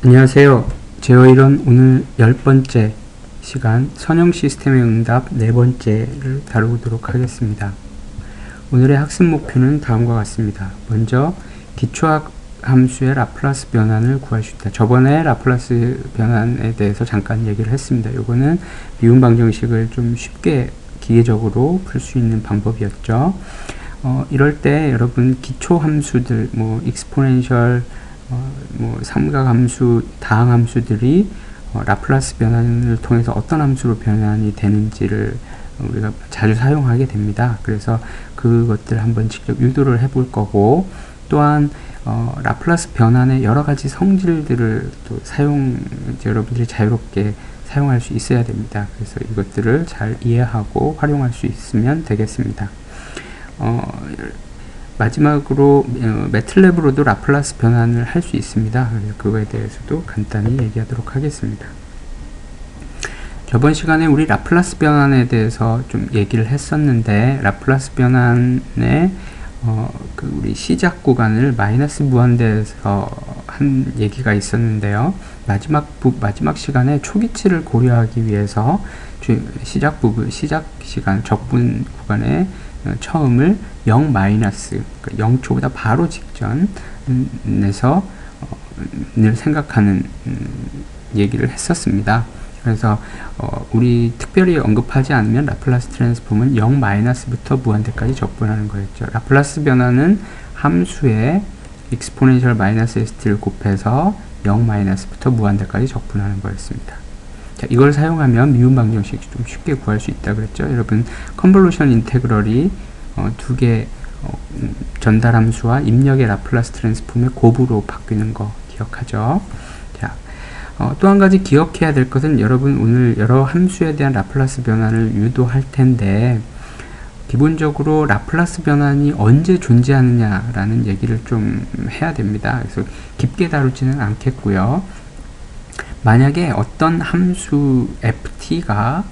안녕하세요. 제어이론 오늘 10번째 시간 선형 시스템의 응답 4번째를 다루도록 하겠습니다. 오늘의 학습 목표는 다음과 같습니다. 먼저 기초학 함수의 라플라스 변환을 구할 수 있다. 저번에 라플라스 변환에 대해서 잠깐 얘기를 했습니다. 요거는 미분 방정식을 좀 쉽게 기계적으로 풀 수 있는 방법이었죠. 이럴 때 여러분 기초 함수들 익스포넨셜 삼각함수, 다항함수들이 라플라스 변환을 통해서 어떤 함수로 변환이 되는지를 우리가 자주 사용하게 됩니다. 그래서 그것들 한번 직접 유도를 해볼 거고, 또한 라플라스 변환의 여러 가지 성질들을 또 여러분들이 자유롭게 사용할 수 있어야 됩니다. 그래서 이것들을 잘 이해하고 활용할 수 있으면 되겠습니다. 마지막으로 매틀랩으로도 라플라스 변환을 할 수 있습니다. 그거에 대해서도 간단히 얘기하도록 하겠습니다. 저번 시간에 우리 라플라스 변환에 대해서 좀 얘기를 했었는데, 라플라스 변환의 우리 시작 구간을 마이너스 무한대에서 한 얘기가 있었는데요. 마지막 시간에 초기치를 고려하기 위해서 시작 시간 적분 구간에 처음을 0 마이너스, 그러니까 0초보다 바로 직전에서 늘 생각하는 얘기를 했었습니다. 그래서 우리 특별히 언급하지 않으면 라플라스 트랜스폼은 0 마이너스부터 무한대까지 적분하는 거였죠. 라플라스 변화는 함수에 익스포넨셜 마이너스 st를 곱해서 0 마이너스부터 무한대까지 적분하는 거였습니다. 자, 이걸 사용하면 미분 방정식이 좀 쉽게 구할 수 있다 그랬죠. 여러분, 컨볼루션 인테그럴이 두 개 전달 함수와 입력의 라플라스 트랜스폼의 곱으로 바뀌는 거 기억하죠? 자, 또 한 가지 기억해야 될 것은, 여러분 오늘 여러 함수에 대한 라플라스 변환을 유도할 텐데, 기본적으로 라플라스 변환이 언제 존재하느냐라는 얘기를 좀 해야 됩니다. 그래서 깊게 다루지는 않겠고요. 만약에 어떤 함수 ft가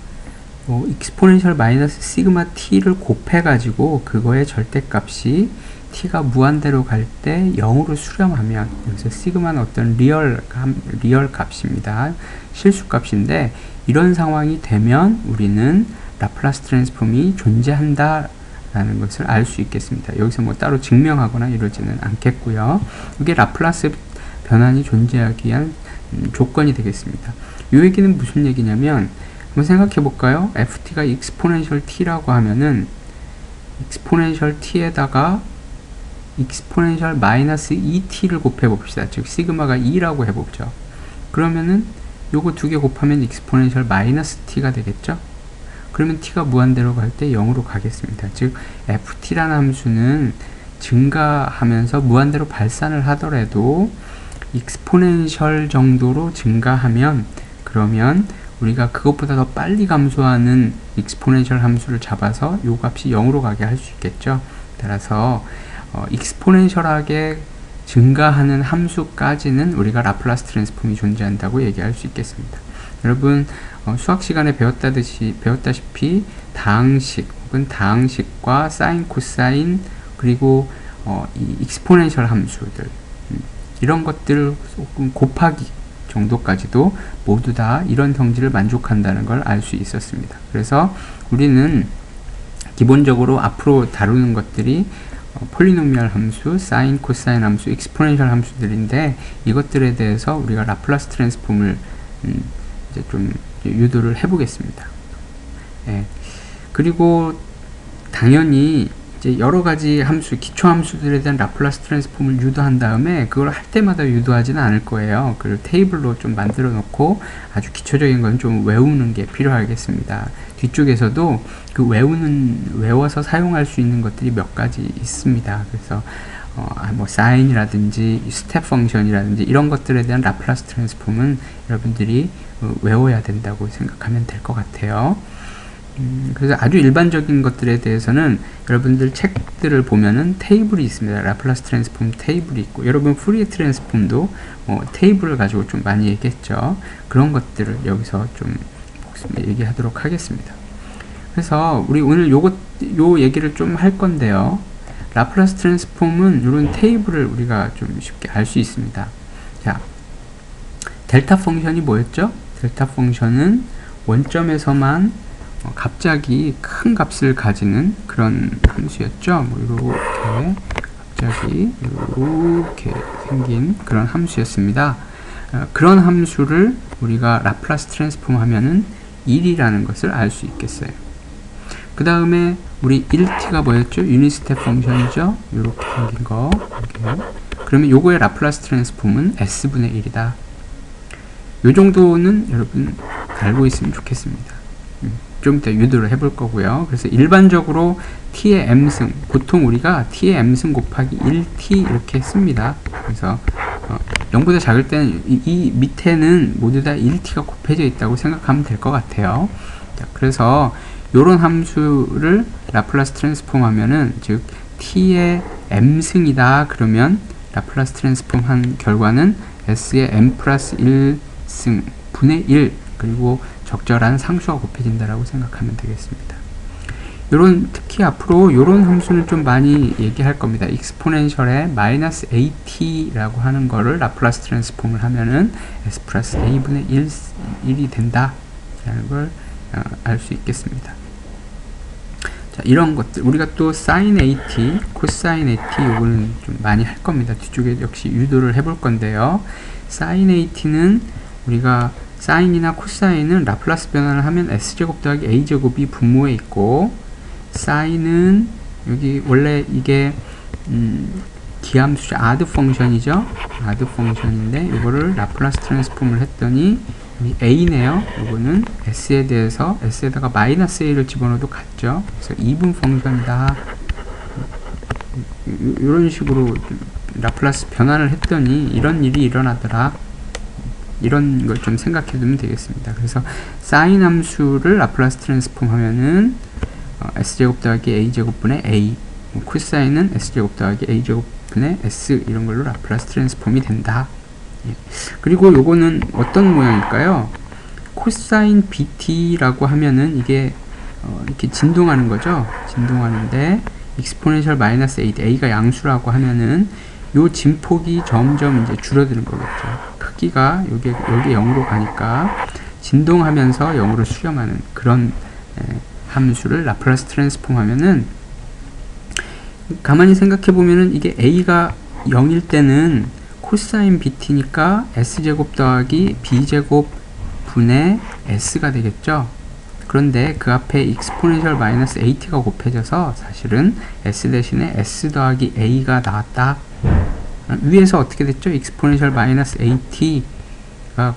익스포넨셜 마이너스 시그마 t를 곱해가지고 그거의 절대값이 t가 무한대로 갈 때 0으로 수렴하면, 여기서 시그마는 어떤 리얼 값입니다. 실수값인데, 이런 상황이 되면 우리는 라플라스 트랜스폼이 존재한다 라는 것을 알 수 있겠습니다. 여기서 따로 증명하거나 이러지는 않겠고요. 이게 라플라스 변환이 존재하기 위한 조건이 되겠습니다. 이 얘기는 무슨 얘기냐면, 한번 생각해 볼까요? ft가 익스포넨셜 t라고 하면은 익스포넨셜 t에다가 익스포넨셜 마이너스 2t를 곱해 봅시다. 즉 시그마가 2라고 해보죠. 그러면은 요거 두 개 곱하면 익스포넨셜 마이너스 t가 되겠죠? 그러면 t가 무한대로 갈 때 0으로 가겠습니다. 즉 ft라는 함수는 증가하면서 무한대로 발산을 하더라도 익스포넨셜 정도로 증가하면, 그러면 우리가 그것보다 더 빨리 감소하는 익스포넨셜 함수를 잡아서 요 값이 0으로 가게 할 수 있겠죠. 따라서 익스포넨셜하게 증가하는 함수까지는 우리가 라플라스 트랜스폼이 존재한다고 얘기할 수 있겠습니다. 여러분 수학 시간에 배웠다시피 다항식 혹은 다항식과 사인, 코사인, 그리고 이 익스포넨셜 함수들, 이런 것들 곱하기 정도까지도 모두 다 이런 성질을 만족한다는 걸 알 수 있었습니다. 그래서 우리는 기본적으로 앞으로 다루는 것들이 폴리노미얼 함수, 사인, 코사인 함수, 익스포넨셜 함수들인데, 이것들에 대해서 우리가 라플라스 트랜스폼을 이제 좀 유도를 해보겠습니다. 예. 그리고 당연히 이제 여러 가지 함수, 기초 함수들에 대한 라플라스 트랜스폼을 유도한 다음에 그걸 할 때마다 유도하지는 않을 거예요. 그걸 테이블로 좀 만들어 놓고 아주 기초적인 건 좀 외우는 게 필요하겠습니다. 뒤쪽에서도 그 외워서 사용할 수 있는 것들이 몇 가지 있습니다. 그래서 사인이라든지 스텝 펑션이라든지 이런 것들에 대한 라플라스 트랜스폼은 여러분들이 외워야 된다고 생각하면 될 것 같아요. 그래서 아주 일반적인 것들에 대해서는 여러분들 책들을 보면은 테이블이 있습니다. 라플라스 트랜스폼 테이블이 있고, 여러분 푸리에 트랜스폼도 테이블을 가지고 좀 많이 얘기했죠. 그런 것들을 여기서 좀 얘기하도록 하겠습니다. 그래서 우리 오늘 요 얘기를 좀 할 건데요. 라플라스 트랜스폼은 이런 테이블을 우리가 좀 쉽게 알 수 있습니다. 자, 델타 펑션이 뭐였죠? 델타 펑션은 원점에서만 갑자기 큰 값을 가지는 그런 함수였죠. 뭐 이렇게 갑자기 이렇게 생긴 그런 함수였습니다. 그런 함수를 우리가 라플라스 트랜스폼 하면은 1이라는 것을 알 수 있겠어요. 그 다음에 우리 1t가 뭐였죠? 유닛 스텝 펑션이죠. 이렇게 생긴 거. 이렇게. 그러면 요거의 라플라스 트랜스폼은 s분의 1이다. 요 정도는 여러분 알고 있으면 좋겠습니다. 좀 이따 유도를 해볼 거고요. 그래서 일반적으로 t의 m승, 보통 우리가 t의 m승 곱하기 1t 이렇게 씁니다. 그래서 0보다 작을 때는 이 밑에는 모두 다 1t가 곱해져 있다고 생각하면 될 것 같아요. 자, 그래서 요런 함수를 라플라스 트랜스폼 하면은, 즉 t의 m승이다 그러면 라플라스 트랜스폼 한 결과는 s의 m 플러스 1승 분의 1 그리고 적절한 상수가 곱해진다라고 생각하면 되겠습니다. 특히 앞으로 요런 함수는 좀 많이 얘기할 겁니다. 익스포넨셜의 마이너스 at라고 하는 거를 라플라스 트랜스폼을 하면은 s 플러스 a분의 1이 된다 라는 걸 알 수 있겠습니다. 자, 이런 것들 우리가 또 sin at, cosine at 요거는 좀 많이 할 겁니다. 뒤쪽에 역시 유도를 해볼 건데요. sin at는 우리가 사인이나 코사인은 라플라스 변환을 하면 s제곱 더하기 a제곱이 분모에 있고, 사인은 여기 원래 이게 기함수죠. 아드 펑션이죠. 아드 펑션인데 이거를 라플라스 트랜스폼을 했더니 이 a네요. 이거는 s에 대해서 s에다가 마이너스 a를 집어넣어도 같죠. 그래서 이분 펑션이다. 이런 식으로 라플라스 변환을 했더니 이런 일이 일어나더라. 이런 걸 좀 생각해 두면 되겠습니다. 그래서 사인 함수를 라플라스 트랜스폼 하면은 s제곱 더하기 a제곱분의 a, 코사인은 s제곱 더하기 a제곱분의 s 이런 걸로 라플라스 트랜스폼이 된다. 예. 그리고 요거는 어떤 모양일까요? 코사인 bt라고 하면은 이게 이렇게 진동하는 거죠. 진동하는데 익스포넨셜 마이너스 a가 양수라고 하면은 요 진폭이 점점 이제 줄어드는 거겠죠. 크기가 여기 0으로 가니까 진동하면서 0으로 수렴하는 그런 함수를 라플라스 트랜스폼 하면은, 가만히 생각해 보면은 이게 a가 0일 때는 코사인 bt니까 s제곱 더하기 b제곱 분의 s가 되겠죠. 그런데 그 앞에 익스포넨셜 마이너스 at가 곱해져서 사실은 s 대신에 s 더하기 a가 나왔다. 위에서 어떻게 됐죠? 익스포넨셜 마이너스 at가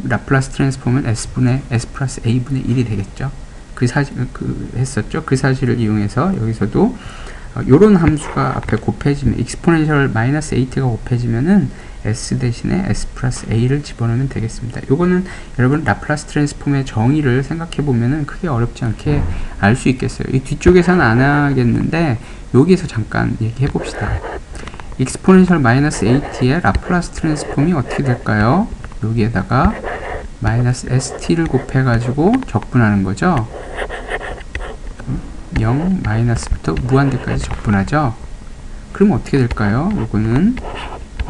라플라스 트랜스폼은 s 플러스 a분의 1이 되겠죠. 했었죠. 그 사실을 이용해서 여기서도 요런 함수가 앞에 곱해지면, 익스포넨셜 마이너스 at가 곱해지면은 s 대신에 s 플러스 a를 집어넣으면 되겠습니다. 요거는 여러분 라플라스 트랜스폼의 정의를 생각해 보면은 크게 어렵지 않게 알 수 있겠어요. 이 뒤쪽에서는 안 하겠는데 여기에서 잠깐 얘기해 봅시다. 익스포넨셜 마이너스 at의 라플라스 트랜스폼이 어떻게 될까요? 여기에다가 마이너스 st를 곱해 가지고 적분하는 거죠. 0 마이너스부터 무한대까지 적분하죠. 그럼 어떻게 될까요? 요거는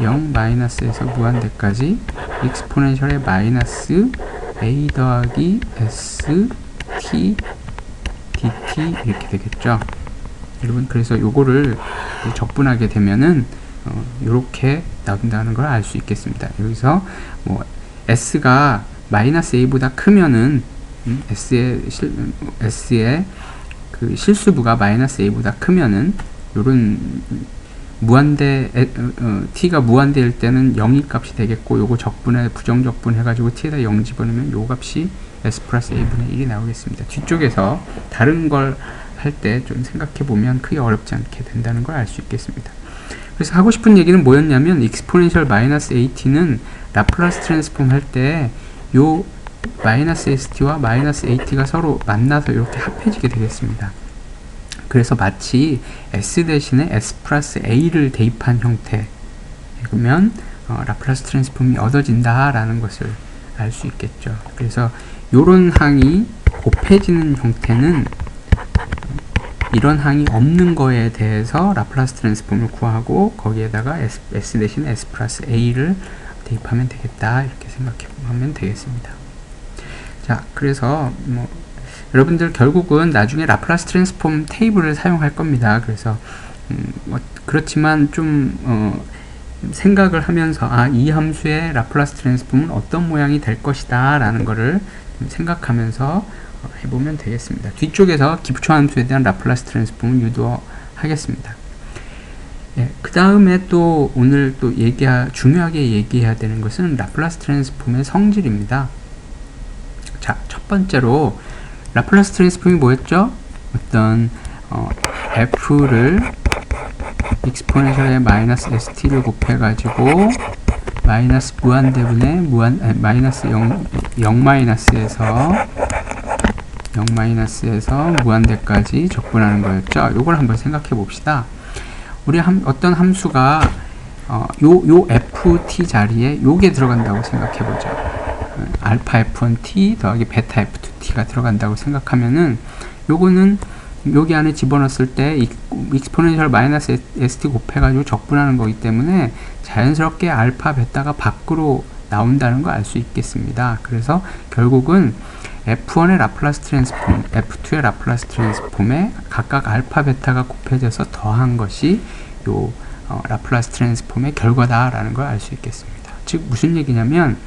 0 마이너스에서 무한대까지 익스포넨셜의 마이너스 a 더하기 s t dt 이렇게 되겠죠. 여러분, 그래서 요거를 적분하게 되면은 요렇게 나온다는 걸 알 수 있겠습니다. 여기서 뭐 s가 마이너스 a보다 크면은 s의 그 실수부가 마이너스 a보다 크면은 요런 무한대 t가 무한대일 때는 0이 값이 되겠고, 요거 적분해 부정적분 해가지고 t에다 0 집어넣으면 요 값이 s 플러스 a분의 1이 나오겠습니다. 뒤쪽에서 다른 걸 할 때 좀 생각해 보면 크게 어렵지 않게 된다는 걸 알 수 있겠습니다. 그래서 하고 싶은 얘기는 뭐였냐면, 익스포넨셜 마이너스 at는 라플라스 트랜스폼 할 때 요 마이너스 st와 마이너스 at가 서로 만나서 이렇게 합해지게 되겠습니다. 그래서 마치 s 대신에 s 플러스 a를 대입한 형태, 그러면 라플라스 트랜스폼이 얻어진다 라는 것을 알 수 있겠죠. 그래서 요런 항이 곱해지는 형태는 이런 항이 없는 거에 대해서 라플라스 트랜스폼을 구하고 거기에다가 s 대신 s 플러스 a를 대입하면 되겠다, 이렇게 생각하면 되겠습니다. 자, 그래서 뭐 여러분들 결국은 나중에 라플라스 트랜스폼 테이블을 사용할 겁니다. 그래서 그렇지만 좀 생각을 하면서 이 함수의 라플라스 트랜스폼은 어떤 모양이 될 것이다 라는 거를 생각하면서 해보면 되겠습니다. 뒤쪽에서 기초 함수에 대한 라플라스 트랜스폼을 유도하겠습니다. 예, 그 다음에 또 오늘 또 중요하게 얘기해야 되는 것은 라플라스 트랜스폼의 성질입니다. 자, 첫 번째로 라플라스 트랜스폼이 뭐였죠? 어떤 f를 익스포넨셜에 마이너스 st를 곱해가지고 마이너스 무한대분의 마이너스 0 마이너스에서 무한대까지 적분하는 거였죠. 요걸 한번 생각해 봅시다. 우리 어떤 함수가 요 ft 자리에 요게 들어간다고 생각해 보죠. 알파 f1t 더하기 베타 f2t가 들어간다고 생각하면은 요거는 여기 안에 집어넣었을 때 익스포넨셜 마이너스 st 곱해가지고 적분하는 거기 때문에 자연스럽게 알파 베타가 밖으로 나온다는 거 알 수 있겠습니다. 그래서 결국은 f1의 라플라스 트랜스폼, f2의 라플라스 트랜스폼에 각각 알파 베타가 곱해져서 더한 것이 요 라플라스 트랜스폼의 결과다라는 걸 알 수 있겠습니다. 즉 무슨 얘기냐면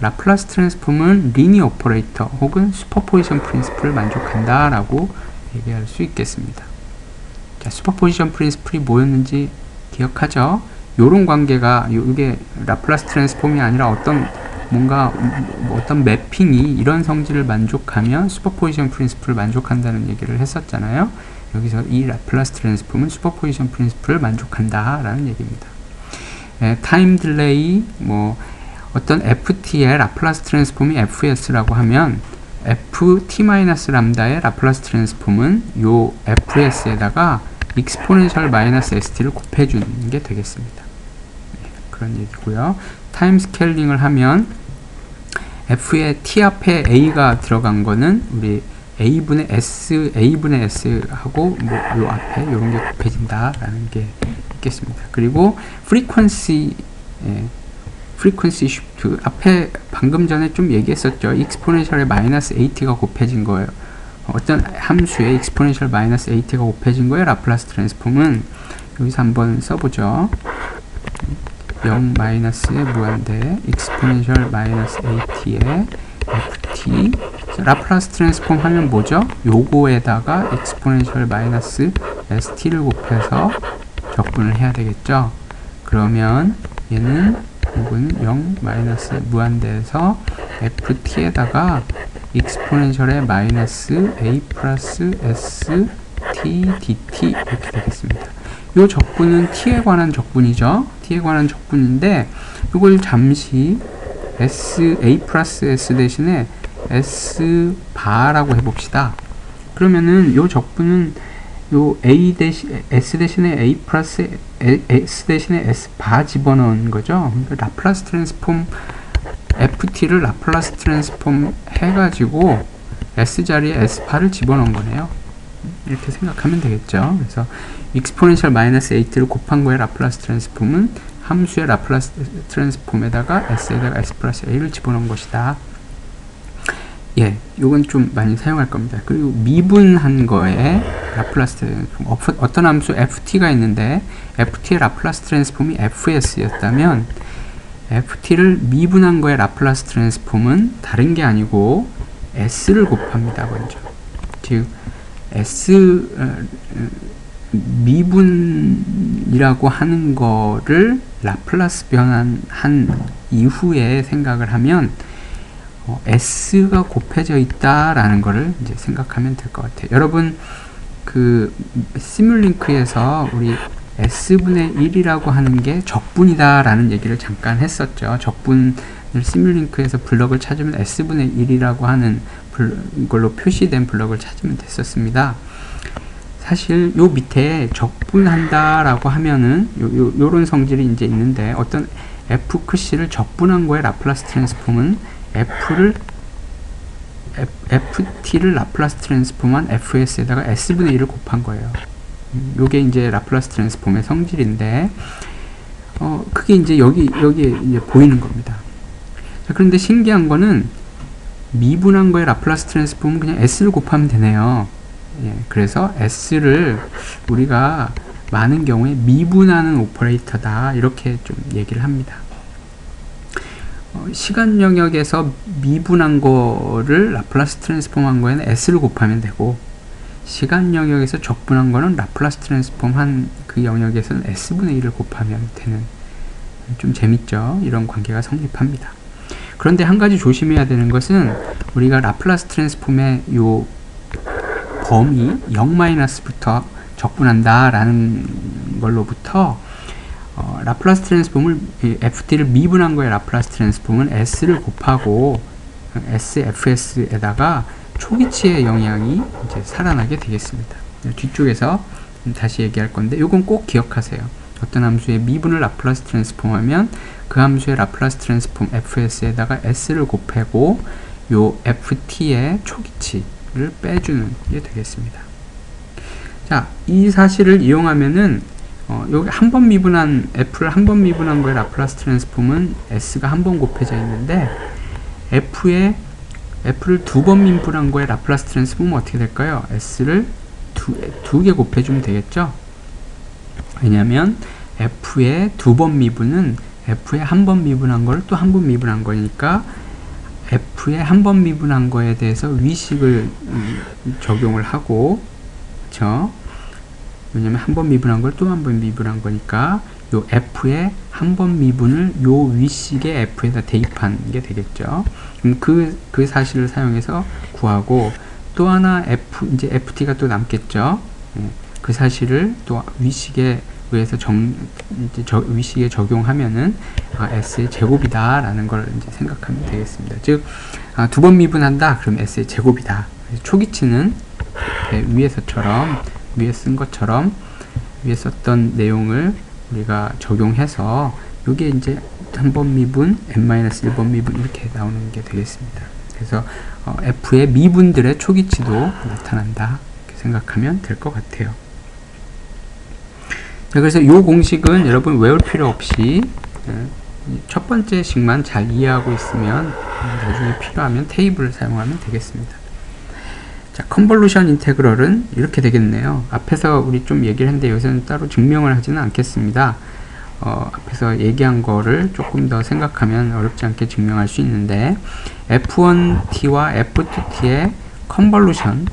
라플라스 트랜스폼은 리니어 오퍼레이터 혹은 슈퍼포지션 프린시플을 만족한다라고 얘기할 수 있겠습니다. 자, 슈퍼포지션 프린시플이 뭐였는지 기억하죠? 요런 관계가 이게 라플라스 트랜스폼이 아니라 어떤 매핑이 이런 성질을 만족하면 슈퍼포지션 프린시플을 만족한다는 얘기를 했었잖아요. 여기서 이 라플라스 트랜스폼은 슈퍼포지션 프린시플을 만족한다 라는 얘기입니다. 타임 딜레이 어떤 ft의 라플라스 트랜스폼이 fs라고 하면 ft-람다의 라플라스 트랜스폼은 요 fs에다가 익스포넨셜 마이너스 st를 곱해주는 게 되겠습니다. 그런 얘기고요. 타임 스케일링을 하면 f의 t 앞에 a가 들어간 거는 우리 a분의 s 하고 요 앞에 요런 게 곱해진다 라는 게 있겠습니다. 그리고 프리퀀시 쉬프트 앞에 방금 전에 좀 얘기했었죠. 익스포넨셜에 마이너스 at가 곱해진 거예요. 어떤 함수에 익스포넨셜 마이너스 at가 곱해진 거예요. 라플라스 트랜스폼은 여기서 한번 써보죠. 0 마이너스의 무한대 익스포넨셜 마이너스 at의 ft 라플라스 트랜스폼 하면 뭐죠? 요거에다가 익스포넨셜 마이너스 st를 곱해서 적분을 해야 되겠죠. 그러면 얘는 요거는 0 마이너스 무한대에서 ft에다가 익스포넨셜의 마이너스 a 플러스 s t dt 이렇게 되겠습니다. 요 적분은 t에 관한 적분이죠. t에 관한 적분인데 이걸 잠시 a 플러스 s 대신에 s 바라고 해봅시다. 그러면은 요 적분은 요 s 대신에 a 플러스 s 대신에 s 바 집어넣은 거죠. 그러니까 라플라스 트랜스폼 ft를 라플라스 트랜스폼 해가지고 s 자리에 s 바를 집어넣은 거네요. 이렇게 생각하면 되겠죠. 그래서 익스포넨셜 마이너스 8를 곱한 거의 라플라스 트랜스폼은 함수의 라플라스 트랜스폼에다가 s에다가 s 플러스 a를 집어넣은 것이다. 예, 요건 좀 많이 사용할 겁니다. 그리고 미분한 거에 라플라스 트랜스폼, 어떤 함수 ft가 있는데 ft의 라플라스 트랜스폼이 fs였다면 ft를 미분한 거에 라플라스 트랜스폼은 다른 게 아니고 s를 곱합니다. 먼저 즉 s 미분이라고 하는 거를 라플라스 변환한 이후에 생각을 하면 s가 곱해져 있다라는 거를 이제 생각하면 될 것 같아요. 여러분 그 시뮬링크에서 우리 s분의 1이라고 하는 게 적분이다 라는 얘기를 잠깐 했었죠. 적분을 시뮬링크에서 블럭을 찾으면 s분의 1이라고 하는 걸로 표시된 블럭을 찾으면 됐었습니다. 사실 요 밑에 적분한다 라고 하면은 요런 성질이 이제 있는데 어떤 f 크씨를 적분한 거에 라플라스 트랜스폼은 ft를 라플라스 트랜스폼한 fs에다가 s분의 1을 곱한 거예요. 요게 이제 라플라스 트랜스폼의 성질인데 그게 이제 여기에 이제 보이는 겁니다. 자, 그런데 신기한 거는 미분한 거의 라플라스 트랜스폼은 그냥 s를 곱하면 되네요. 예, 그래서 s를 우리가 많은 경우에 미분하는 오퍼레이터다 이렇게 좀 얘기를 합니다. 시간 영역에서 미분한 거를 라플라스 트랜스폼 한 거에는 s를 곱하면 되고, 시간 영역에서 적분한 거는 라플라스 트랜스폼 한 그 영역에서는 s분의 1을 곱하면 되는, 좀 재밌죠? 이런 관계가 성립합니다. 그런데 한 가지 조심해야 되는 것은 우리가 라플라스 트랜스폼의 요 범위 0-부터 적분한다 라는 걸로부터 라플라스 트랜스폼을 ft를 미분한 거의 라플라스 트랜스폼은 s를 곱하고 sfs에다가 초기치의 영향이 이제 살아나게 되겠습니다. 뒤쪽에서 다시 얘기할 건데 요건 꼭 기억하세요. 어떤 함수의 미분을 라플라스 트랜스폼하면 그 함수의 라플라스 트랜스폼 fs에다가 s를 곱하고 요 ft의 초기치를 빼주는 게 되겠습니다. 자, 이 사실을 이용하면은 여기 한 번 미분한 f를 한 번 미분한 거의 라플라스 트랜스폼은 s가 한 번 곱해져 있는데 f를 두 번 미분한 거의 라플라스 트랜스폼은 어떻게 될까요? s를 두 개 곱해주면 되겠죠? 왜냐면 f의 두 번 미분은 f의 한 번 미분한 걸 또 한 번 미분한 거니까 f의 한 번 미분한 거에 대해서 위식을 적용을 하고, 그쵸? 왜냐면 한 번 미분한 걸 또 한 번 미분한 거니까 요 f의 한 번 미분을 요 위식의 f에다 대입한 게 되겠죠. 그럼 그 사실을 사용해서 구하고, 또 하나 이제 ft가 또 남겠죠. 그 사실을 또 위식에 의해서 위식에 적용하면은 s의 제곱이다 라는 걸 이제 생각하면 되겠습니다. 즉 두 번 미분한다 그럼 s의 제곱이다. 초기치는 위에 쓴 것처럼 위에 썼던 내용을 우리가 적용해서 요게 이제 한 번 미분 n-1번 미분 이렇게 나오는 게 되겠습니다. 그래서 f의 미분들의 초기치도 나타난다 이렇게 생각하면 될 것 같아요. 자, 그래서 이 공식은 여러분 외울 필요 없이 첫 번째 식만 잘 이해하고 있으면 나중에 필요하면 테이블을 사용하면 되겠습니다. 자, 컨볼루션 인테그럴은 이렇게 되겠네요. 앞에서 우리 좀 얘기를 했는데 여기서는 따로 증명을 하지는 않겠습니다. 앞에서 얘기한 거를 조금 더 생각하면 어렵지 않게 증명할 수 있는데, f1t와 f2t의 컨볼루션,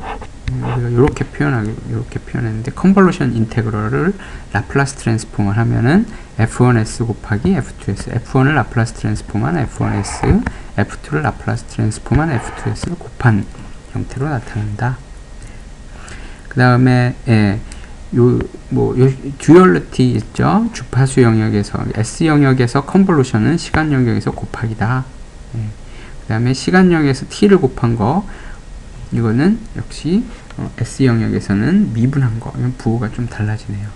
우리가 이렇게 표현했는데 컨볼루션 인테그럴을 라플라스 트랜스폼을 하면은 f1s 곱하기 f2s, f1을 라플라스 트랜스폼한 f1s, f2를 라플라스 트랜스폼한 f2s를 곱한 형태로 나타난다. 그 다음에 요 듀얼리티 있죠. 주파수 영역에서 s 영역에서 컨볼루션은 시간 영역에서 곱하기다. 그 다음에 시간 영역에서 t를 곱한 거, 이거는 역시 s 영역에서는 미분한 거. 부호가 좀 달라지네요.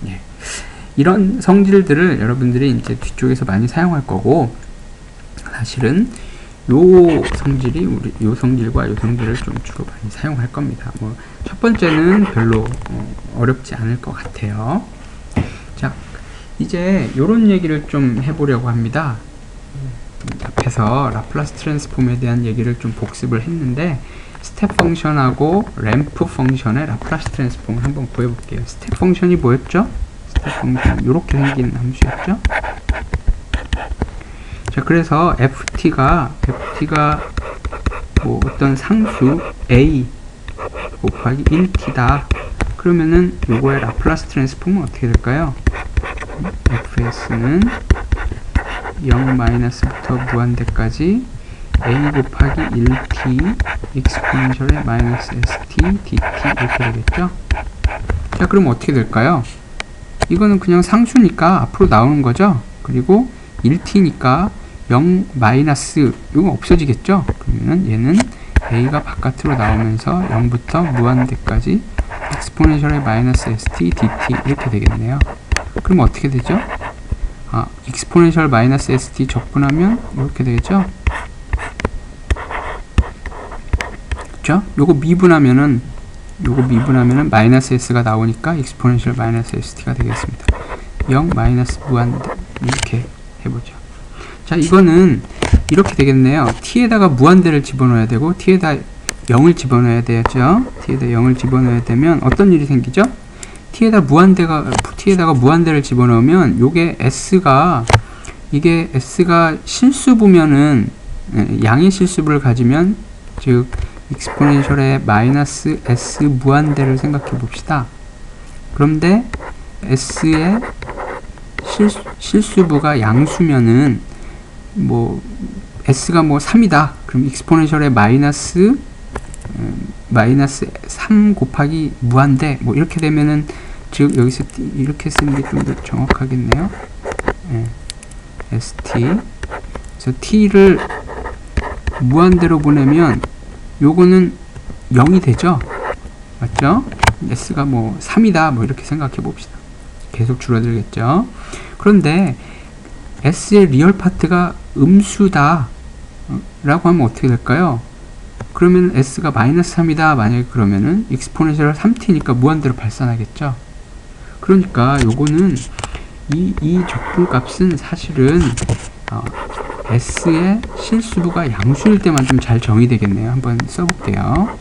예. 이런 성질들을 여러분들이 이제 뒤쪽에서 많이 사용할 거고, 사실은 요 성질이 요 성질과 요 성질을 좀 주로 많이 사용할 겁니다. 첫 번째는 별로 어렵지 않을 것 같아요. 자, 이제 요런 얘기를 좀 해보려고 합니다. 앞에서 라플라스 트랜스폼에 대한 얘기를 좀 복습을 했는데, 스텝 펑션하고 램프 펑션의 라플라스 트랜스폼을 한번 구해볼게요. 스텝 펑션이 뭐였죠? 스텝 펑션 요렇게 생긴 함수였죠? 자, 그래서 ft가 뭐 어떤 상수 a 곱하기 1t다. 그러면은 요거의 라플라스 트랜스폼은 어떻게 될까요? fs는 0-부터 무한대까지 a 곱하기 1t 익스포넨셜의 마이너스 st dt 이렇게 되겠죠? 자, 그럼 어떻게 될까요? 이거는 그냥 상수니까 앞으로 나오는 거죠? 그리고 1t니까 0 마이너스 이건 없어지겠죠? 그러면 얘는 a가 바깥으로 나오면서 0부터 무한대까지 익스포넨셜의 마이너스 st dt 이렇게 되겠네요. 그럼 어떻게 되죠? 익스포넨셜 마이너스 st 적분하면 이렇게 되겠죠? 그쵸? 요거 미분하면은 마이너스 s가 나오니까 익스포넨셜 마이너스 st가 되겠습니다. 0 마이너스 무한대 이렇게 해보죠. 자, 이거는 이렇게 되겠네요. t에다가 무한대를 집어넣어야 되고 t에다 0을 집어넣어야 되죠. t에다 0을 집어넣어야 되면 어떤 일이 생기죠? t에다가 무한대를 집어넣으면 요게 이게 s가 실수부면은, 양의 실수부를 가지면, 즉 익스포넨셜의 마이너스 s 무한대를 생각해 봅시다. 그런데 s의 실수부가 양수면은 s가 3이다. 그럼 익스포넨셜의 마이너스 3 곱하기 무한대 이렇게 되면은, 즉 여기서 이렇게 쓰는 게 좀 더 정확하겠네요. st. 그래서 t를 무한대로 보내면 요거는 0이 되죠. 맞죠? s가 3이다 이렇게 생각해 봅시다. 계속 줄어들겠죠. 그런데 s의 리얼 파트가 음수다 라고 하면 어떻게 될까요? 그러면 s가 마이너스 3이다 만약에 그러면은 익스포넨셜 3t니까 무한대로 발산하겠죠. 그러니까 요거는 이 적분값은 사실은 s의 실수부가 양수일 때만 좀 잘 정의되겠네요. 한번 써볼게요.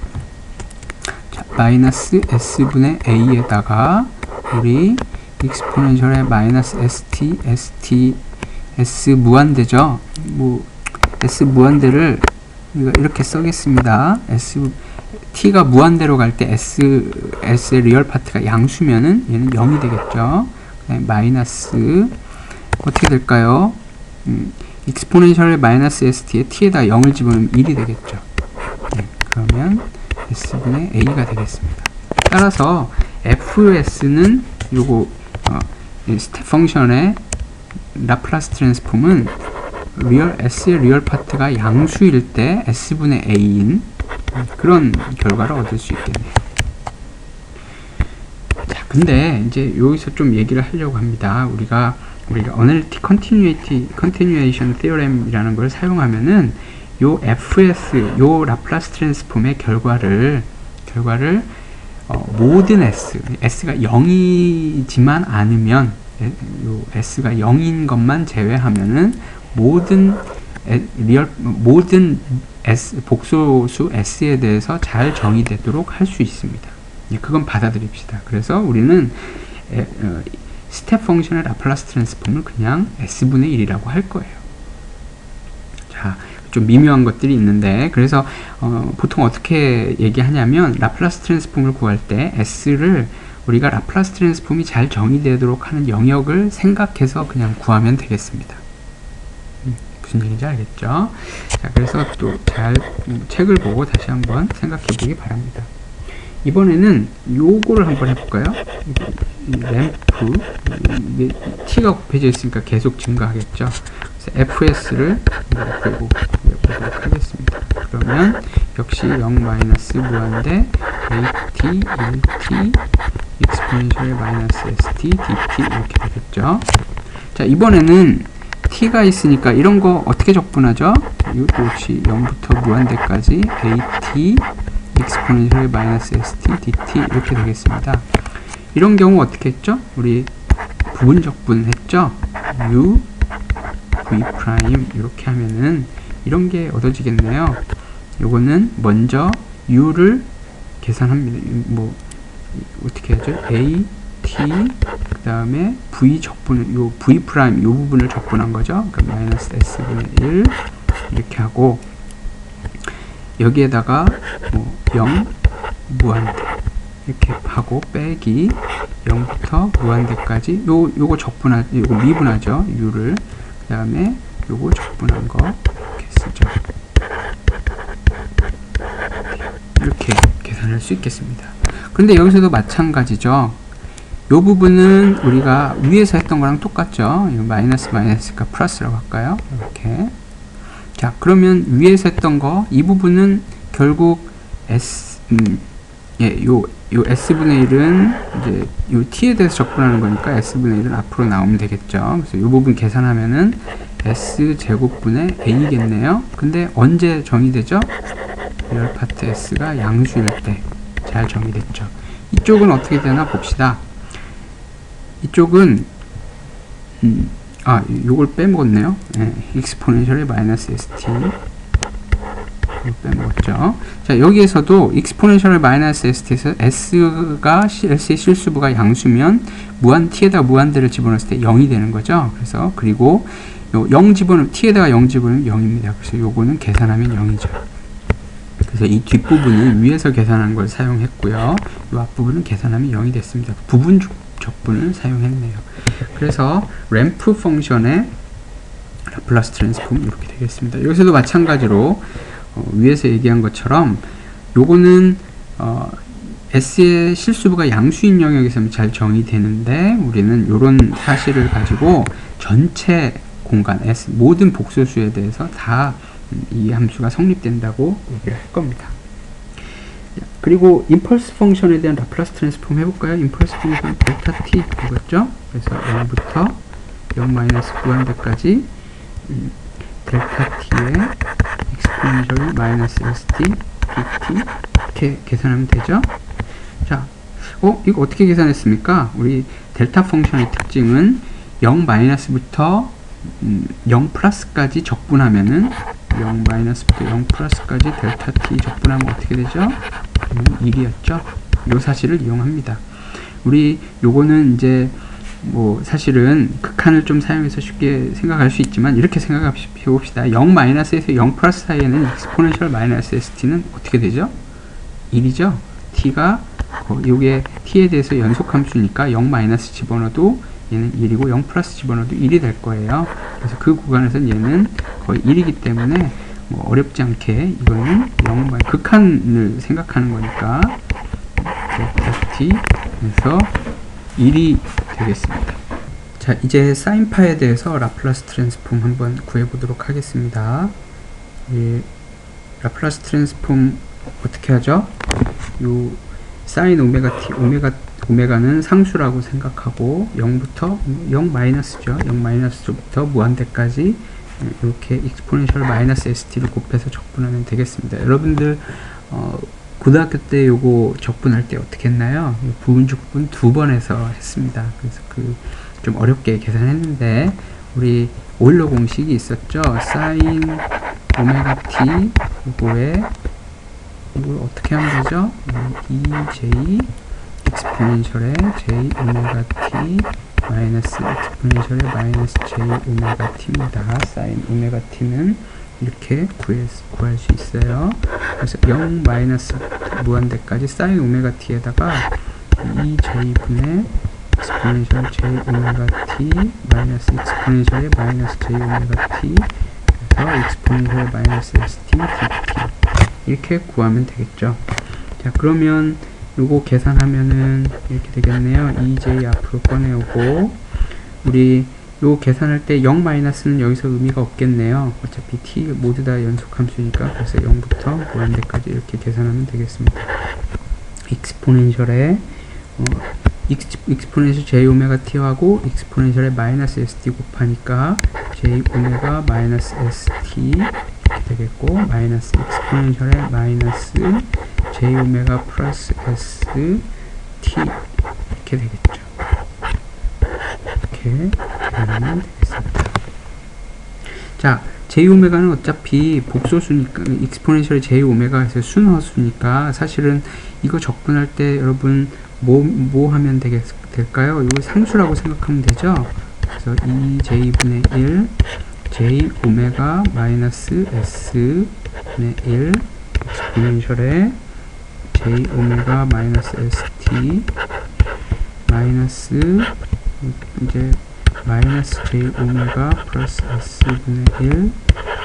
자, 마이너스 s분의 a에다가 우리 익스포넨셜의 마이너스 s 무한대죠. s 무한대를 우리가 이렇게 쓰겠습니다. t가 무한대로 갈 때 s의 리얼 파트가 양수면은 얘는 0이 되겠죠. 마이너스 어떻게 될까요? 익스포넨셜의 마이너스 st에 t에다 0을 집어넣으면 1이 되겠죠. 그러면 s분의 a가 되겠습니다. 따라서 fs는 요거 스텝 펑션의 라플라스 트랜스폼은 s의 리얼 파트가 양수일 때 s분의 a인 그런 결과를 얻을 수 있겠네요. 자, 근데 이제 여기서 좀 얘기를 하려고 합니다. 우리가 어널리틱 컨티뉴에이션 티어렘이라는 걸 사용하면은 요 fs, 요 라플라스 트랜스폼의 결과를 모든 s가 0이지만 않으면, 요 s가 0인 것만 제외하면은 모든 복소수 s에 대해서 잘 정의되도록 할 수 있습니다. 그건 받아들입시다. 그래서 우리는 스텝 펑션의 라플라스 트랜스폼을 그냥 s분의 1이라고 할 거예요. 자, 좀 미묘한 것들이 있는데, 그래서 보통 어떻게 얘기하냐면 라플라스 트랜스폼을 구할 때 s를 우리가 라플라스 트랜스폼이 잘 정의되도록 하는 영역을 생각해서 그냥 구하면 되겠습니다. 무슨 얘기인지 알겠죠? 자, 그래서 또 잘 책을 보고 다시 한번 생각해 보기 바랍니다. 이번에는 요거를 한번 해볼까요? 이 램프, 이게 t가 곱해져 있으니까 계속 증가하겠죠? 그래서 fs를 보도록 하겠습니다. 그러면 역시 0 마이너스 무한대 at 1t 익스포넨셜 마이너스 st dt 이렇게 되겠죠? 자, 이번에는 t가 있으니까 이런 거 어떻게 적분하죠? 이것도 역시 0부터 무한대까지 at 익스포넨셜 마이너스 st dt 이렇게 되겠습니다. 이런 경우 어떻게 했죠? 우리 부분 적분 했죠? u v 프라임 이렇게 하면은 이런 게 얻어지겠네요. 요거는 먼저 u를 계산합니다. 어떻게 하죠? a t 그 다음에 v 적분, 요 v 프라임 요 부분을 적분한 거죠. 그러니까 마이너스 s분의 1 이렇게 하고, 여기에다가 0 무한대 이렇게 하고 빼기 0부터 무한대까지 요거 요거 미분하죠. u를 그 다음에 요거 적분한 거 이렇게 쓰죠. 이렇게 계산할 수 있겠습니다. 근데 여기서도 마찬가지죠. 요 부분은 우리가 위에서 했던 거랑 똑같죠. 이거 마이너스가 플러스라고 할까요? 이렇게. 자, 그러면 위에서 했던 거, 이 부분은 결국 요 s분의 1은 이제 요 t에 대해서 적분하는 거니까 s분의 1은 앞으로 나오면 되겠죠. 그래서 요 부분 계산하면은 s제곱분의 a겠네요. 근데 언제 정의되죠? 리얼 파트 s가 양수일 때 잘 정의됐죠. 이쪽은 어떻게 되나 봅시다. 이쪽은 요걸 빼먹었네요. 네, exponential의 마이너스 st 빼먹었죠. 자, 여기에서도 exponential 마이너스 st에서 s가 s의 실수부가 양수면 t에다가 무한대를 집어넣었을 때 0이 되는 거죠. 그래서 그리고 요 0 t에다가 0 집어넣으면 0입니다. 그래서 요거는 계산하면 0이죠. 그래서 이 뒷부분은 위에서 계산한 걸 사용했고요. 이 앞부분은 계산하면 0이 됐습니다. 부분 적분을 사용했네요. 그래서 램프 펑션의 라플라스 트랜스폼 이렇게 되겠습니다. 여기서도 마찬가지로 위에서 얘기한 것처럼 요거는 S의 실수부가 양수인 영역에서 잘 정의되는데 우리는 요런 사실을 가지고 전체 공간 S 모든 복소수에 대해서 다 이 함수가 성립된다고 얘기를 할 겁니다. 그리고 임펄스 펑션에 대한 라플라스 트랜스폼 해볼까요? 임펄스 펑션 델타 t 되겠죠? 그래서 0부터 0 마이너스 무한대까지 델타 t의 exponential 마이너스 st dt 이렇게 계산하면 되죠? 자, 이거 어떻게 계산했습니까? 우리 델타 펑션의 특징은 0 마이너스부터 0 플러스까지 적분하면은 0 마이너스부터 0 플러스까지 델타 t 적분하면 어떻게 되죠? 1이었죠? 요 사실을 이용합니다. 우리 요거는 이제 사실은 극한을 좀 사용해서 쉽게 생각할 수 있지만 이렇게 생각해 봅시다. 0 마이너스에서 0 플러스 사이에는 exponential 마이너스 st는 어떻게 되죠? 1이죠? t가 요게 t에 대해서 연속함수니까 0 마이너스 집어넣어도 얘는 1이고 0 플러스 집어넣어도 1이 될 거예요. 그래서 그 구간에서는 얘는 거의 1이기 때문에 어렵지 않게 이거는 0 극한을 생각하는 거니까 델타 t에서 1이 되겠습니다. 자, 이제 사인파에 대해서 라플라스 트랜스폼 한번 구해보도록 하겠습니다. 라플라스 트랜스폼 어떻게 하죠? 요 사인 오메가 t 오메가는 상수라고 생각하고 0부터 0 마이너스죠. 0 마이너스부터 무한대까지 이렇게 exponential 마이너스 st를 곱해서 적분하면 되겠습니다. 여러분들 고등학교 때 요거 적분할 때 어떻게 했나요? 부분 적분 2번 해서 했습니다. 그래서 좀 어렵게 계산했는데 우리 오일러 공식이 있었죠. 사인 오메가 t 요거에 이걸 어떻게 하면 되죠? EJ exponential의 j 오메가 t 마이너스 exponential의 마이너스 j 오메가 t입니다. sin 오메가 t는 이렇게 구할 수 있어요. 그래서 0 마이너스 무한대까지 sin 오메가 t에다가 2j분의 exponential j 오메가 t 마이너스 exponential의 마이너스 j 오메가 t 그래서 exponential 마이너스 st dt 이렇게 구하면 되겠죠. 자, 그러면 요거 계산하면은 이렇게 되겠네요. 2j 앞으로 꺼내오고 우리 요 계산할 때 0 마이너스는 여기서 의미가 없겠네요. 어차피 t 모두 다 연속함수니까 그래서 0부터 무한대까지 이렇게 계산하면 되겠습니다. exponential의 exponential j 오메가 t하고 exponential의 마이너스 st 곱하니까 j 오메가 마이너스 st 이렇게 되겠고 마이너스 exponential의 마이너스 j 오메가 플러스 s t 이렇게 되겠죠. 이렇게 계산하면 되겠습니다. 자, j 오메가는 어차피 복소수니까 exponential j 오메가에서 순허수니까 사실은 이거 적분할 때 여러분 뭐 하면 될까요? 이거 상수라고 생각하면 되죠. 그래서 2j분의 1 j 오메가 마이너스 s 분의 1 exponential의 j 오메가 마이너스 st 마이너스 이제 마이너스 j 오메가 플러스 s 분의 1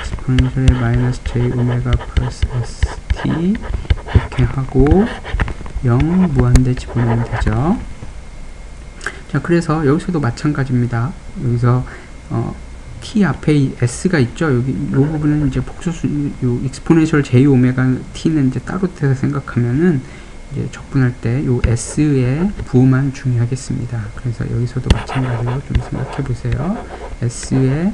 exponential의 마이너스 j 오메가 플러스 st 이렇게 하고 0 무한대 집어넣으면 되죠. 자, 그래서 여기서도 마찬가지입니다. 여기서 t 앞에 s가 있죠. 여기 이 부분은 이제 복소수 요 exponential j 오메가 t는 이제 따로 떼서 생각하면은 이제 적분할 때 요 s의 부호만 중요하겠습니다. 그래서 여기서도 마찬가지로 좀 생각해 보세요. s의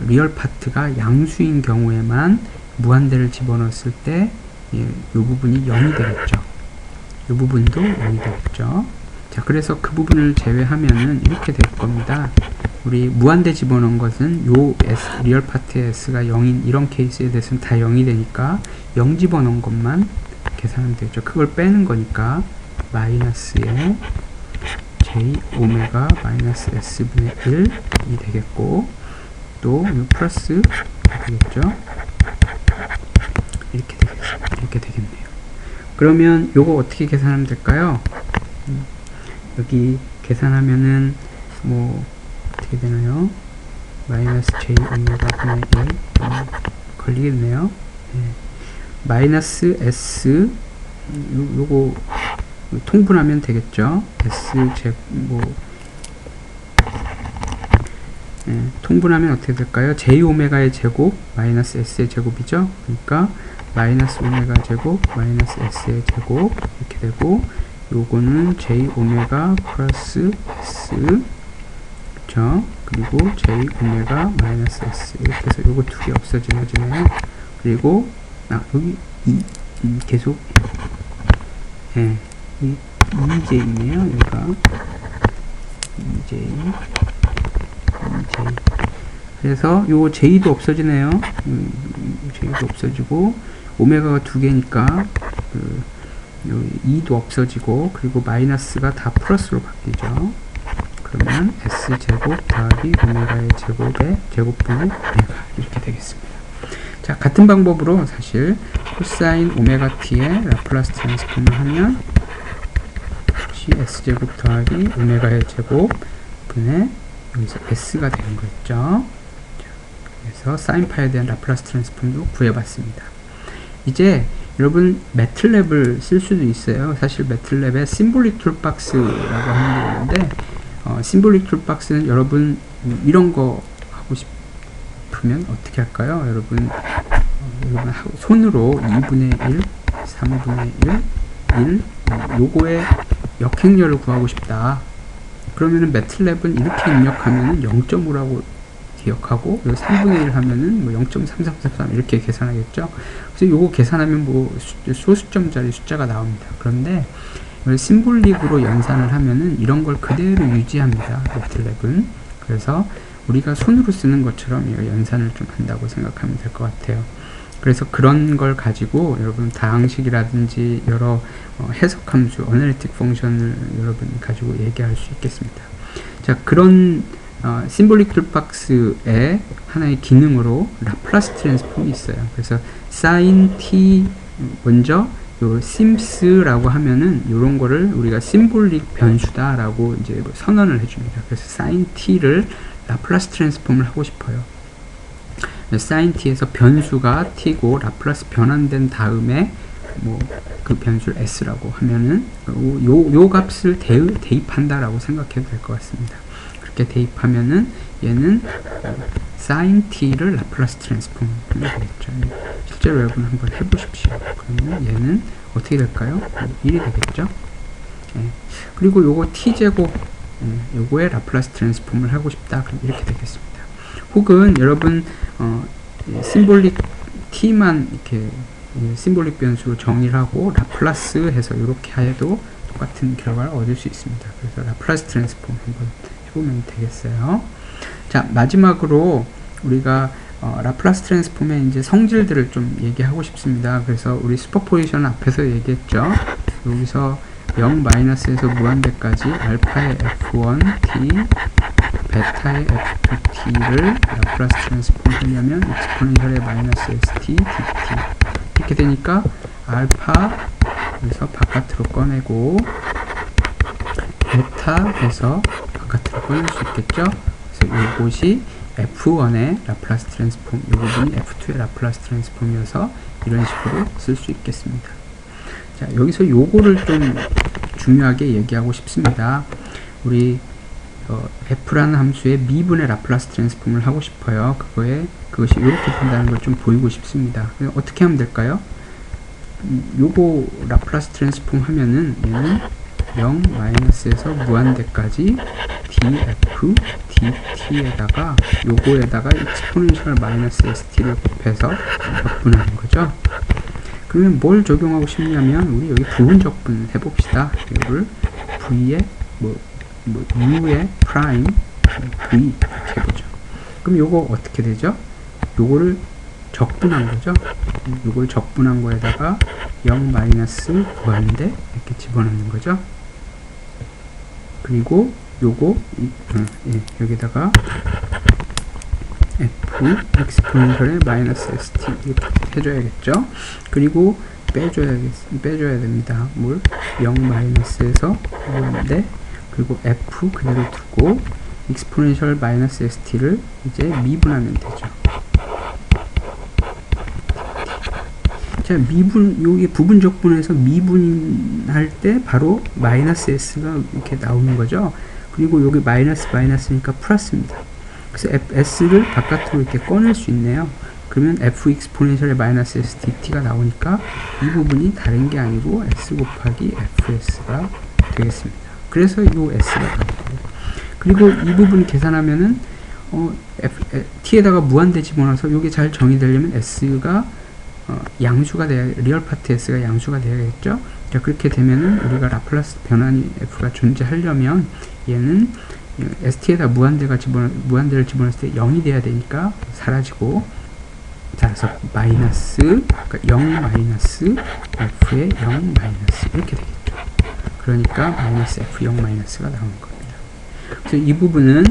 리얼 파트가 양수인 경우에만 무한대를 집어넣었을 때 이 부분이 0이 되겠죠. 이 부분도 0이 되겠죠. 자, 그래서 그 부분을 제외하면은 이렇게 될 겁니다. 우리 무한대 집어넣은 것은 요 S, 리얼 파트의 S가 0인 이런 케이스에 대해서는 다 0이 되니까 0 집어넣은 것만 계산하면 되죠. 그걸 빼는 거니까 마이너스에 J 오메가 마이너스 S분의 1이 되겠고, 또 플러스 되겠죠. 이렇게 되겠네요. 그러면 요거 어떻게 계산하면 될까요? 여기 계산하면은 뭐 어떻게 되나요? 마이너스 J 오메가 분의 1 걸리겠네요. 네. 마이너스 S 요거 통분하면 되겠죠. S 제곱 통분하면 어떻게 될까요? J 오메가의 제곱 마이너스 S의 제곱이죠. 그러니까 마이너스 오메가 제곱 마이너스 S의 제곱 이렇게 되고, 요거는 J 오메가 플러스 S, 그쵸? 그리고 J 오메가 마이너스 S 이렇게 해서 요거 두 개 없어지네요. 그리고 여기 계속 이 EJ네요. 여기가 EJ. 그래서 요 J도 없어지네요. J도 없어지고, 오메가가 두 개니까 요 2도 없어지고, 그리고 마이너스가 다 플러스로 바뀌죠. 그러면 S제곱 더하기 오메가의 제곱의 제곱분의 오메가 이렇게 되겠습니다. 자, 같은 방법으로 사실 코사인 오메가 t의 라플라스 트랜스폼을 하면 역시 S제곱 더하기 오메가의 제곱분의 여기서 S가 되는 거였죠. 그래서 사인파에 대한 라플라스 트랜스폼도 구해봤습니다. 이제 여러분 매틀랩을 쓸 수도 있어요. 사실 매틀랩에 심볼릭 툴박스라고 하는 게 있는데, 심볼릭 툴박스는 여러분 이런 거 하고 싶으면 어떻게 할까요? 여러분 손으로 2분의 1, 3분의 1, 요거의 역행렬을 구하고 싶다. 그러면은 매틀랩은 이렇게 입력하면은 0.5라고 기억하고, 여기 3분의 1 하면은 뭐 0.3333 이렇게 계산하겠죠. 그래서 요거 계산하면 뭐 소수점짜리 숫자가 나옵니다. 그런데 심볼릭으로 연산을 하면은 이런 걸 그대로 유지합니다. 매틀랩은. 그래서 우리가 손으로 쓰는 것처럼 연산을 좀 한다고 생각하면 될 것 같아요. 그래서 그런 걸 가지고 여러분 다항식이라든지 여러 해석함수, 어널리틱 펑션을 여러분 가지고 얘기할 수 있겠습니다. 자, 그런 심볼릭 툴박스의 하나의 기능으로 라플라스 트랜스폼이 있어요. 그래서 sin t 먼저 요 심스라고 하면은 요런 거를 우리가 심볼릭 변수다라고 이제 선언을 해줍니다. 그래서 sin t를 라플라스 트랜스폼을 하고 싶어요. sin t에서 변수가 t고 라플라스 변환된 다음에 뭐 그 변수를 s라고 하면은 요 값을 대입한다라고 생각해도 될 것 같습니다. 그렇게 대입하면은 얘는 sin t를 라플라스 트랜스폼 되겠죠. 실제로 여러분 한번 해보십시오. 그러면 얘는 어떻게 될까요? 1이 되겠죠. 그리고 요거 t제곱 요거의 라플라스 트랜스폼을 하고 싶다. 그럼 이렇게 되겠습니다. 혹은 여러분 심볼릭 t만 이렇게 심볼릭 변수로 정의를 하고 라플라스 해서 이렇게 해도 똑같은 결과를 얻을 수 있습니다. 그래서 라플라스 트랜스폼 한번 해보면 되겠어요. 자, 마지막으로 우리가 라플라스 트랜스폼의 이제 성질들을 좀 얘기하고 싶습니다. 그래서 우리 슈퍼포지션 앞에서 얘기했죠. 여기서 0 마이너스에서 무한대까지 알파의 f1t 베타의 f2t를 라플라스 트랜스폼 하려면 익스포넨셜의 마이너스 st dt 이렇게 되니까 알파 에서 바깥으로 꺼내고 베타에서 바깥으로 꺼낼 수 있겠죠. 그래서 이것이 f1의 라플라스 트랜스폼, 이 부분이 f2의 라플라스 트랜스폼이어서 이런 식으로 쓸 수 있겠습니다. 자, 여기서 요거를 좀 중요하게 얘기하고 싶습니다. 우리 f라는 함수의 미분의 라플라스 트랜스폼을 하고 싶어요. 그것이 이렇게 된다는 걸 좀 보이고 싶습니다. 어떻게 하면 될까요? 요거 라플라스 트랜스폼 하면은 얘는 0 마이너스에서 무한대까지 df dt에다가 요거에다가 익스포넨셜 마이너스 st를 곱해서 적분하는 거죠. 그러면 뭘 적용하고 싶냐면 우리 여기 부분 적분 해봅시다. 이거를 v의 u의 프라임 V 이렇게 해보죠. 그럼 요거 어떻게 되죠? 요거를 적분한 거죠. 요걸 적분한 거에다가 0 마이너스 무한대 이렇게 집어넣는 거죠. 그리고 요거 여기다가 f exponential의 마이너스 st 이렇게 해줘야겠죠. 그리고 빼줘야 됩니다. 뭘? 0 마이너스에서 무한대, 그리고 f 그대로 두고 exponential 마이너스 st를 이제 미분하면 되죠. 자, 여기 부분 적분에서 미분할 때 바로 마이너스 s가 이렇게 나오는 거죠. 그리고 여기 마이너스니까 플러스입니다. 그래서 s를 바깥으로 이렇게 꺼낼 수 있네요. 그러면 f exponential의 마이너스 s dt가 나오니까 이 부분이 다른 게 아니고 s 곱하기 fs가 되겠습니다. 그래서 이 s가 나오고, 그리고 이 부분 계산하면은 t에다가 무한대 집어넣어서 이게 잘 정의되려면 s가 양수가 돼야, 리얼 파트 s가 양수가 돼야겠죠. 자, 그렇게 되면은 우리가 라플라스 변환이 f가 존재하려면 얘는 st에다 무한대를 집어넣었을 때 0이 돼야 되니까 사라지고, 따라서 마이너스, 그러니까 0 마이너스 f의 0 마이너스 이렇게 되겠죠. 그러니까 마이너스 f 0 마이너스가 나오는 겁니다. 그래서 이 부분은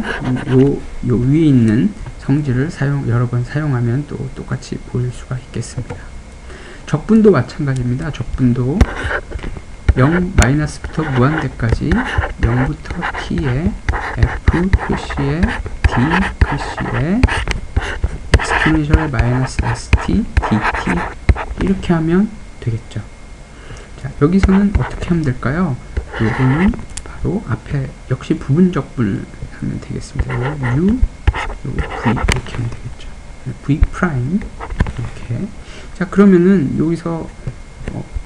요 위에 있는 성질을 여러 번 사용하면 또 똑같이 보일 수가 있겠습니다. 적분도 마찬가지입니다. 적분도 0 마이너스부터 무한대까지 0부터 t에 f 표시에 d 표시에 exponential의 마이너스 st dt 이렇게 하면 되겠죠. 자, 여기서는 어떻게 하면 될까요? 요거는 바로 앞에 역시 부분적분을 하면 되겠습니다. 요거 u, 요거 v 이렇게 하면 되겠죠. v 프라임 이렇게. 자, 그러면은 여기서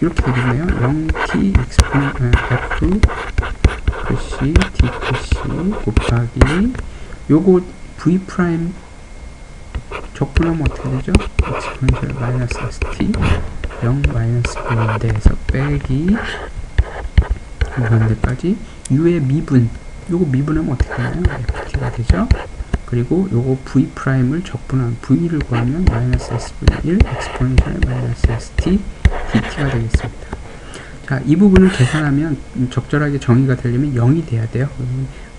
이렇게 되겠네요. 0t f 표시 d 표시 곱하기 요거 v 프라임 적분하면 어떻게 되죠? exponential 마이너스 st 0 마이너스 무한대에서 빼기 무한대까지 u의 미분, 요거 미분하면 어떻게 되나요? ft가 되죠. 그리고 요거 v 프라임을 적분한 v를 구하면 마이너스 s분의 1 exponential 마이너스 st dt가 되겠습니다. 자, 이 부분을 계산하면 적절하게 정의가 되려면 0이 돼야 돼요.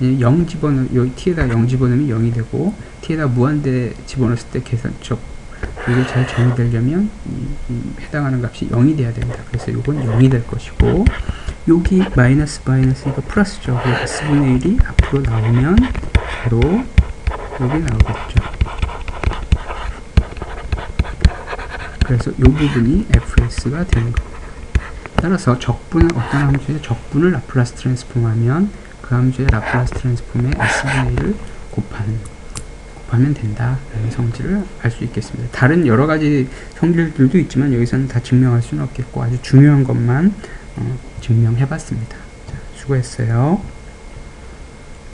0 여기 t에다 0 집어넣으면 0이 되고, t에다 무한대 집어넣었을 때 이게 잘 정의되려면 해당하는 값이 0이 돼야 됩니다. 그래서 이건 0이 될 것이고, 여기 마이너스니까 플러스죠. 그래서 s분의 1이 앞으로 나오면 바로 여기 나오겠죠. 그래서 이 부분이 fs가 되는 겁니다. 따라서 어떤 함수의 적분을 라플라스 트랜스폼하면 그 함수의 라플라스 트랜스폼의 s분의 1을 곱하면 된다라는 성질을 알 수 있겠습니다. 다른 여러 가지 성질들도 있지만 여기서는 다 증명할 수는 없겠고 아주 중요한 것만 증명해 봤습니다. 자, 수고했어요.